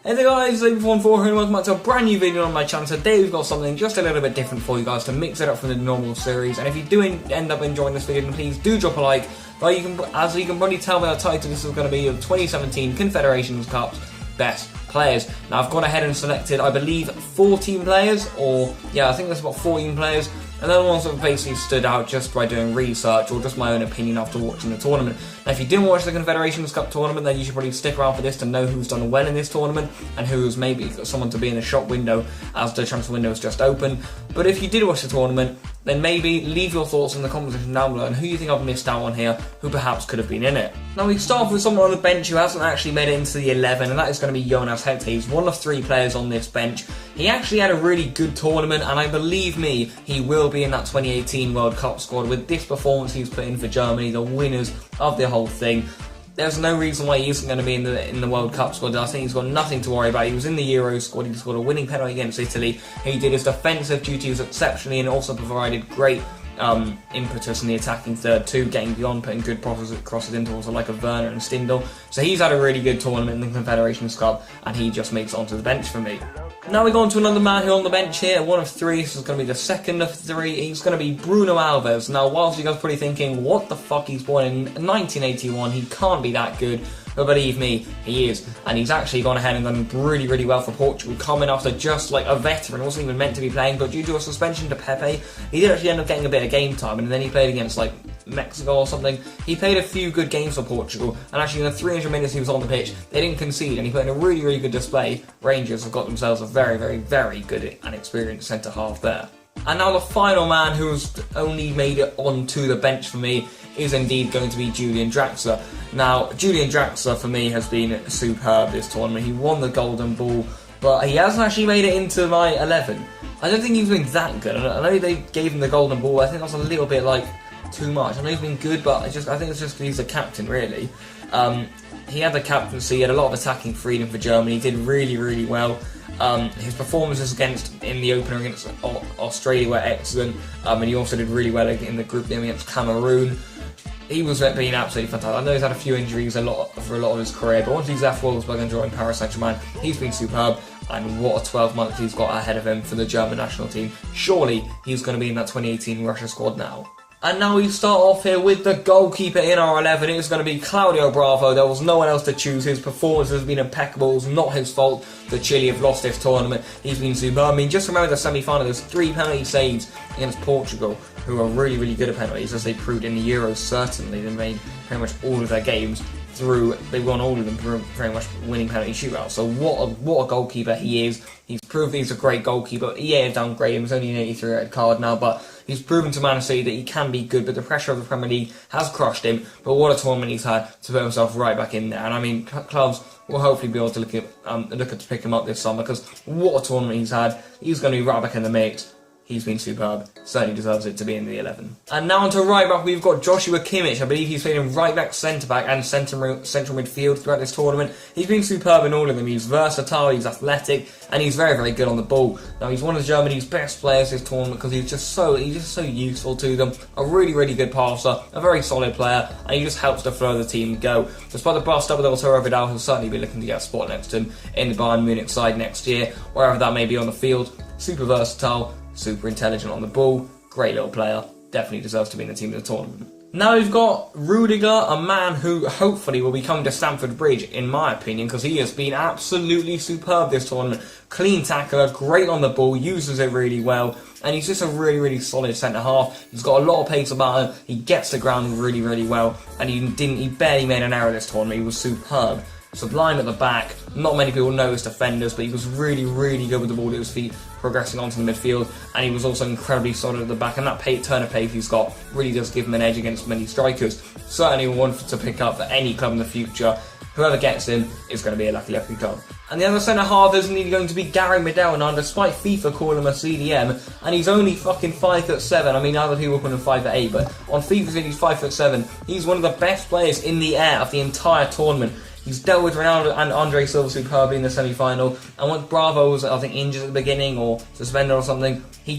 Hey there guys, AlexWBGraphics here and welcome back to a brand new video on my channel. Today we've got something just a little bit different for you guys to mix it up from the normal series. And if you do end up enjoying this video, then please do drop a like. But as you can probably tell by the title, this is going to be the 2017 Confederations Cup's best players. Now I've gone ahead and selected, I believe, 14 players, or yeah, I think there's about 14 players. And they're the ones that basically stood out just by doing research or just my own opinion after watching the tournament. Now if you didn't watch the Confederations Cup tournament, then you should probably stick around for this to know who's done well in this tournament and who's maybe got someone to be in the shop window as the transfer window is just open. But if you did watch the tournament, then maybe leave your thoughts in the comment section down below and who you think I've missed out on here, who perhaps could have been in it. Now we start off with someone on the bench who hasn't actually made it into the 11, and that is going to be Jonas Hector. He's one of 3 players on this bench. He actually had a really good tournament, and I believe me, he will be in that 2018 World Cup squad with this performance he's put in for Germany, the winners of the whole thing. There's no reason why he isn't going to be in the World Cup squad. I think he's got nothing to worry about. He was in the Euro squad. He scored a winning penalty against Italy. He did his defensive duties exceptionally and also provided great impetus in the attacking third too, getting beyond, putting good crosses into also like a Werner and Stindl. So he's had a really good tournament in the Confederations Cup, and he just makes it onto the bench for me. Now we go on to another man who on the bench here, one of 3, this is going to be the second of 3, he's going to be Bruno Alves. Now whilst you guys are probably thinking, what the fuck, he's born in 1981, he can't be that good, but believe me, he is, and he's actually gone ahead and done really, really well for Portugal, coming after just like a veteran, wasn't even meant to be playing, but due to a suspension to Pepe, he did actually end up getting a bit of game time, and then he played against like Mexico or something. He played a few good games for Portugal, and actually in the 300 minutes he was on the pitch, they didn't concede, and he put in a really, really good display. Rangers have got themselves a very, very, very good and experienced centre half there. And now the final man who's only made it onto the bench for me is indeed going to be Julian Draxler. Now, Julian Draxler for me has been superb this tournament. He won the Golden Ball, but he hasn't actually made it into my 11. I don't think he's been that good. I know they gave him the Golden Ball. I think that's a little bit like too much. I know he's been good, but I think it's just he's the captain really. He had the captaincy, he had a lot of attacking freedom for Germany. He did really, really well. His performances in the opener against Australia were excellent, and he also did really well in the group game against Cameroon. He was being absolutely fantastic. I know he's had a few injuries for a lot of his career, but once he's left Wolfsburg and joined Paris Saint-Germain, he's been superb, and what a 12 months he's got ahead of him for the German national team. Surely he's going to be in that 2018 Russia squad now. And now we start off here with the goalkeeper in our 11. It was going to be Claudio Bravo. There was no one else to choose. His performance has been impeccable. It was not his fault that Chile have lost this tournament. He's been superb. I mean, just remember the semi-final. There's 3 penalty saves against Portugal, who are really, really good at penalties, as they proved in the Euros. Certainly, they made pretty much all of their games through. They won all of them through very much winning penalty shootouts. So what a goalkeeper he is. He's proved he's a great goalkeeper. EA have downgraded him. He's only an 83 red card now, but he's proven to Man City that he can be good, but the pressure of the Premier League has crushed him. But what a tournament he's had to put himself right back in there. And I mean, clubs will hopefully be able to look at to pick him up this summer, because what a tournament he's had. He's going to be right back in the mix. He's been superb. Certainly deserves it to be in the 11. And now onto right back, we've got Joshua Kimmich. I believe he's played in right back, centre back, and central midfield throughout this tournament. He's been superb in all of them. He's versatile, he's athletic, and he's very, very good on the ball. Now he's one of Germany's best players this tournament because he's just so useful to them. A really, really good passer, a very solid player, and he just helps to flow the team go. Despite the bust up with Arturo Vidal, he'll certainly be looking to get a spot next to him in the Bayern Munich side next year, wherever that may be on the field. Super versatile, super intelligent on the ball, great little player, definitely deserves to be in the team of the tournament. Now we've got Rudiger, a man who hopefully will be coming to Stamford Bridge, in my opinion, because he has been absolutely superb this tournament. Clean tackler, great on the ball, uses it really well, and he's just a really, really solid centre-half. He's got a lot of pace about him, he gets the ground really, really well, and he barely made an error this tournament. He was superb. Sublime at the back. Not many people know his defenders, but he was really, really good with the ball at his feet, progressing onto the midfield, and he was also incredibly solid at the back, and that turn of pace he's got really does give him an edge against many strikers. Certainly one to pick up for any club in the future. Whoever gets him is going to be a lucky club. And the other centre-half isn't even going to be Gary Medel now, despite FIFA calling him a CDM, and he's only fucking 5'7". I mean, other people call him 5'8", but on FIFA he's 5'7". He's one of the best players in the air of the entire tournament. He's dealt with Ronaldo and Andre Silva superbly in the semi-final, and once Bravo was, I think, injured at the beginning or suspended or something, he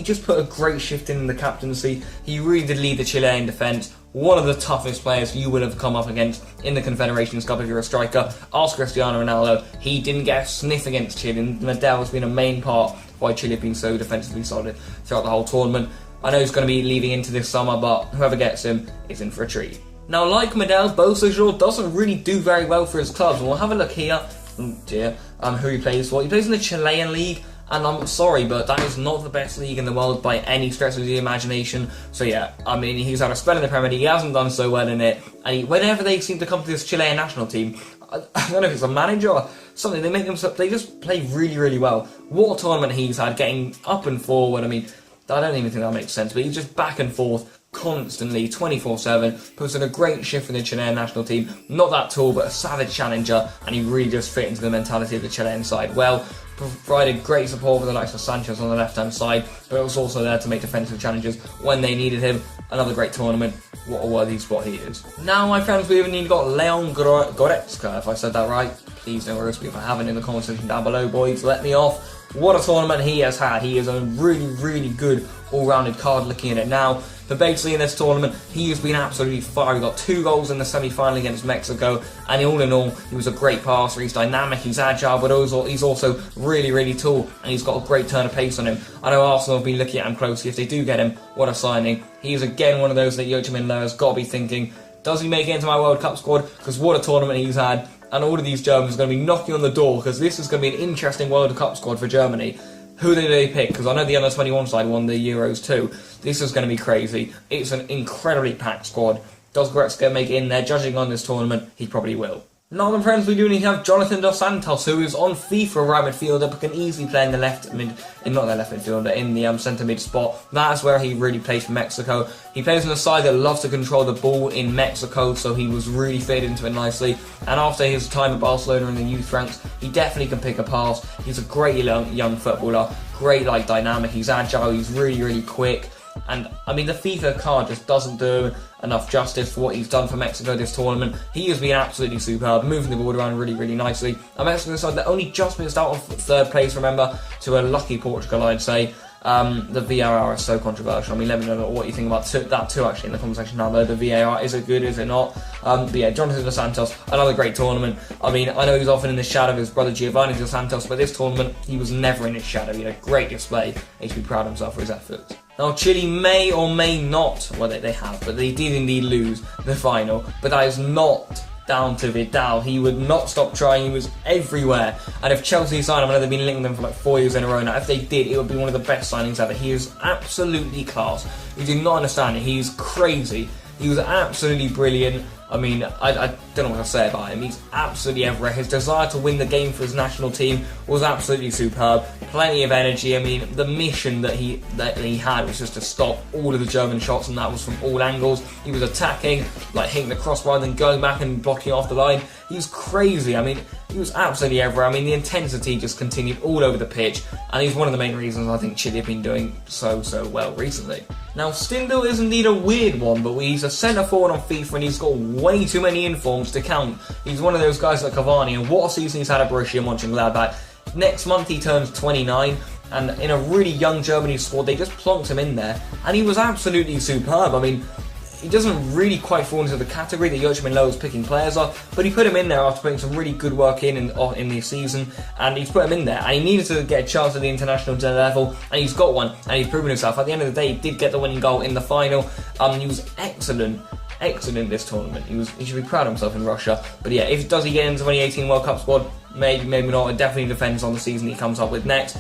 just put a great shift in the captaincy. He really did lead the Chilean defence. one of the toughest players you will have come up against in the Confederations Cup if you're a striker. Ask Cristiano Ronaldo. He didn't get a sniff against Chile, and Medel has been a main part of why Chile have been so defensively solid throughout the whole tournament. I know he's going to be leaving into this summer, but whoever gets him is in for a treat. Now, like Medel, Boca doesn't really do very well for his clubs. We'll have a look here. Oh dear. Who he plays for. He plays in the Chilean league, and I'm sorry, but that is not the best league in the world by any stretch of the imagination. So yeah, I mean, he's had a spell in the Premier League, he hasn't done so well in it, and whenever they seem to come to this Chilean national team, I don't know if it's a manager or something, they just play really, really well. What a tournament he's had, getting up and forward. I mean, I don't even think that makes sense, but he's just back and forth constantly, 24/7, puts in a great shift in the Chilean national team. Not that tall, but a savage challenger, and he really just fit into the mentality of the Chilean side well. Provided great support for the likes of Sanchez on the left-hand side, but was also there to make defensive challenges when they needed him. Another great tournament. What a worthy spot he is. Now, my friends, we've even got Leon Goretzka, if I said that right. Please don't roast me if I haven't in the comment section down below, boys. Let me off. What a tournament he has had. He is a really, really good all-rounded card looking at it now. But basically in this tournament, he has been absolutely fire. He got 2 goals in the semi-final against Mexico, and all in all, he was a great passer. He's dynamic, he's agile, but he's also really, really tall, and he's got a great turn of pace on him. I know Arsenal have been looking at him closely. If they do get him, what a signing. He is again one of those that Yochemin Low has got to be thinking, does he make it into my World Cup squad? Because what a tournament he's had, and all of these Germans are going to be knocking on the door, because this is going to be an interesting World Cup squad for Germany. Who do they pick? Because I know the under-21 side won the Euros too. This is going to be crazy. It's an incredibly packed squad. Does Goretzka make it in there? Judging on this tournament, he probably will. Now then, friends, we do need to have Jonathan Dos Santos, who is on FIFA right midfielder, but can easily play in the left mid, not the left midfielder, in the centre mid spot. That's where he really plays for Mexico. He plays on a side that loves to control the ball in Mexico, so he was really fitted into it nicely. And after his time at Barcelona in the youth ranks, he definitely can pick a pass. He's a great young footballer, great dynamic. He's agile. He's really, really quick. And I mean, the FIFA card just doesn't do enough justice for what he's done for Mexico this tournament. He has been absolutely superb, moving the ball around really, really nicely. A Mexican side that only just missed out on 3rd place, remember, to a lucky Portugal, I'd say. The VAR is so controversial. I mean, let me know what you think about that too, actually, in the comment section down below. The VAR, is it good, is it not? But yeah, Jonathan Dos Santos, another great tournament. I mean, I know he's often in the shadow of his brother Giovanni Dos Santos, but this tournament, he was never in his shadow. He had a great display. He should be proud of himself for his efforts. Now, Chile may or may not, well, they have, but they did indeed lose the final. But that is not down to Vidal. He would not stop trying. He was everywhere. And if Chelsea signed him, I know they've been linking them for like 4 years in a row now. If they did, it would be one of the best signings ever. He is absolutely class. You do not understand it. He's crazy. He was absolutely brilliant. I mean, I don't know what to say about him. He's absolutely everywhere. His desire to win the game for his national team was absolutely superb. Plenty of energy. I mean, the mission that he had was just to stop all of the German shots, and that was from all angles. He was attacking, like hitting the crossbar, then going back and blocking off the line. He was crazy. I mean, he was absolutely everywhere. I mean, the intensity just continued all over the pitch, and he's one of the main reasons I think Chile have been doing so well recently. Now, Stindl is indeed a weird one, but he's a centre forward on FIFA, and he's got way too many informs to count. He's one of those guys like Cavani, and what a season he's had at Borussia Mönchengladbach. Next month he turns 29, and in a really young Germany squad, they just plonked him in there, and he was absolutely superb. I mean, he doesn't really quite fall into the category that Yochemin Low is picking players up, but he put him in there after putting some really good work in the season, and he's put him in there, and he needed to get a chance at the international level, and he's got one, and he's proven himself. At the end of the day, he did get the winning goal in the final. He was excellent this tournament. He should be proud of himself in Russia. But yeah, does he get into the 2018 World Cup squad? Maybe, maybe not. It definitely depends on the season he comes up with next.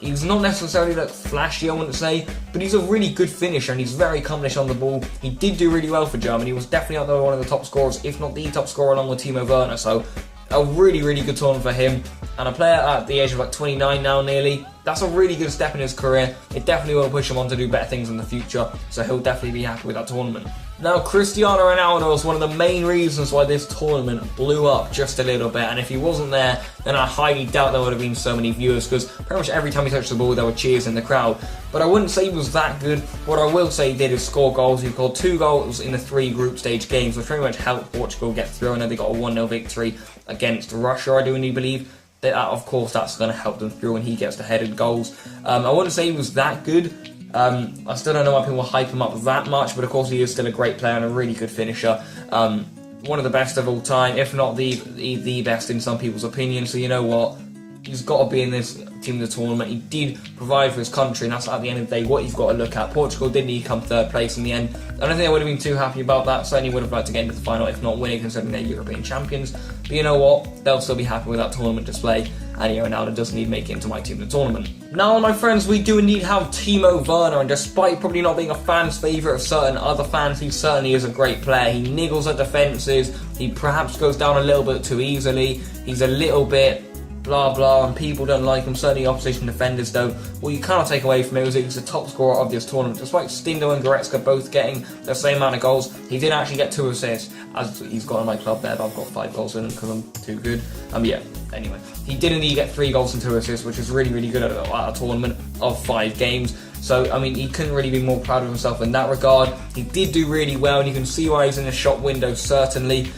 He's not necessarily that flashy, I wouldn't say, but he's a really good finisher, and he's very accomplished on the ball. He did do really well for Germany. He was definitely out there one of the top scorers, if not the top scorer, along with Timo Werner. So a really, really good tournament for him. And a player at the age of like 29 now nearly, that's a really good step in his career. It definitely will push him on to do better things in the future, so he'll definitely be happy with that tournament. Now, Cristiano Ronaldo is one of the main reasons why this tournament blew up just a little bit, and if he wasn't there, then I highly doubt there would have been so many viewers, because pretty much every time he touched the ball there were cheers in the crowd. But I wouldn't say he was that good. What I will say he did is score goals. He scored 2 goals in the 3 group stage games, which pretty much helped Portugal get through. I know they got a 1-0 victory against Russia, I do indeed believe. That, of course, that's going to help them through when he gets the headed goals. I wouldn't say he was that good. I still don't know why people hype him up that much, but of course he is still a great player and a really good finisher. One of the best of all time, if not the best in some people's opinion. So you know what? He's got to be in this team of the tournament. He did provide for his country, and that's at the end of the day what you've got to look at. Portugal did need to come third place in the end. I don't think I would have been too happy about that. Certainly would have liked to get into the final, if not winning, considering they're European champions. But you know what? They'll still be happy with that tournament display. And Ronaldo doesn't need to make it into my team of the tournament. Now, my friends, we do indeed have Timo Werner, and despite probably not being a fan's favourite of certain other fans, he certainly is a great player. He niggles at defences. He perhaps goes down a little bit too easily. He's a little bit blah blah, and people don't like him, certainly opposition defenders don't. What you cannot take away from it was he's the top scorer of this tournament. Despite Stindl and Goretzka both getting the same amount of goals, he did actually get 2 assists, as he's got in my club there, but I've got 5 goals in him because I'm too good. Yeah, anyway. He did indeed get 3 goals and 2 assists, which is really, really good at a tournament of 5 games. So, I mean, he couldn't really be more proud of himself in that regard. He did do really well, and you can see why he's in the shot window, certainly.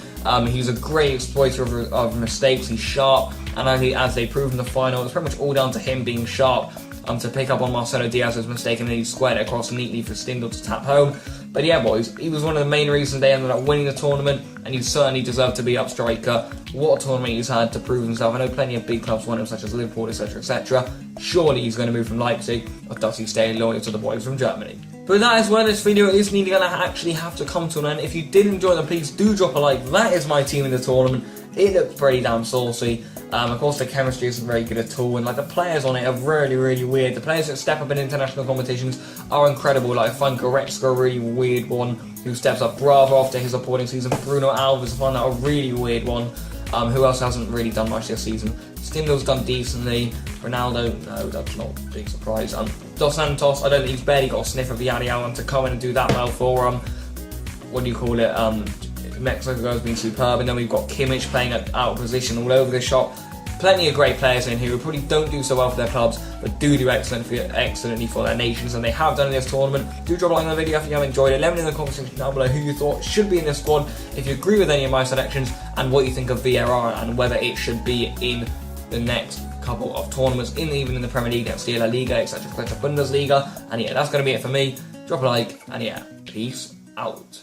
He's a great exploiter of mistakes. He's sharp, and as they proved in the final, it's pretty much all down to him being sharp to pick up on Marcelo Diaz's mistake, and then he squared it across neatly for Stindl to tap home. But yeah, boys, he was one of the main reasons they ended up winning the tournament, and he certainly deserved to be up striker. What a tournament he's had to prove himself. I know plenty of big clubs want him, such as Liverpool, etc., etc. Surely he's going to move from Leipzig, or does he stay loyal to the boys from Germany? But that is where this video is going to actually have to come to an end. If you did enjoy it, please do drop a like. That is my team in the tournament. It looked pretty damn saucy. Of course, the chemistry isn't very good at all, and like the players on it are really, really weird. The players that step up in international competitions are incredible. Like I find Goretzka a really weird one who steps up. Bravo after his appalling season. Bruno Alves, I find that a really weird one. Who else hasn't really done much this season? Stindl's done decently. Ronaldo, no, that's not a big surprise. Dos Santos, I don't think he's barely got a sniff of Villarreal, and to come in and do that well for what do you call it? Mexico has been superb, and then we've got Kimmich playing out of position all over the shop. Plenty of great players in here who probably don't do so well for their clubs, but do excellently for their nations, and they have done in this tournament. Do drop a like on the video if you have enjoyed it. Let me know in the comment section down below who you thought should be in this squad, if you agree with any of my selections, and what you think of VAR, and whether it should be in the next couple of tournaments, even in the Premier League, next year, La Liga, etc., Bundesliga. And yeah, that's going to be it for me. Drop a like, and yeah, peace out.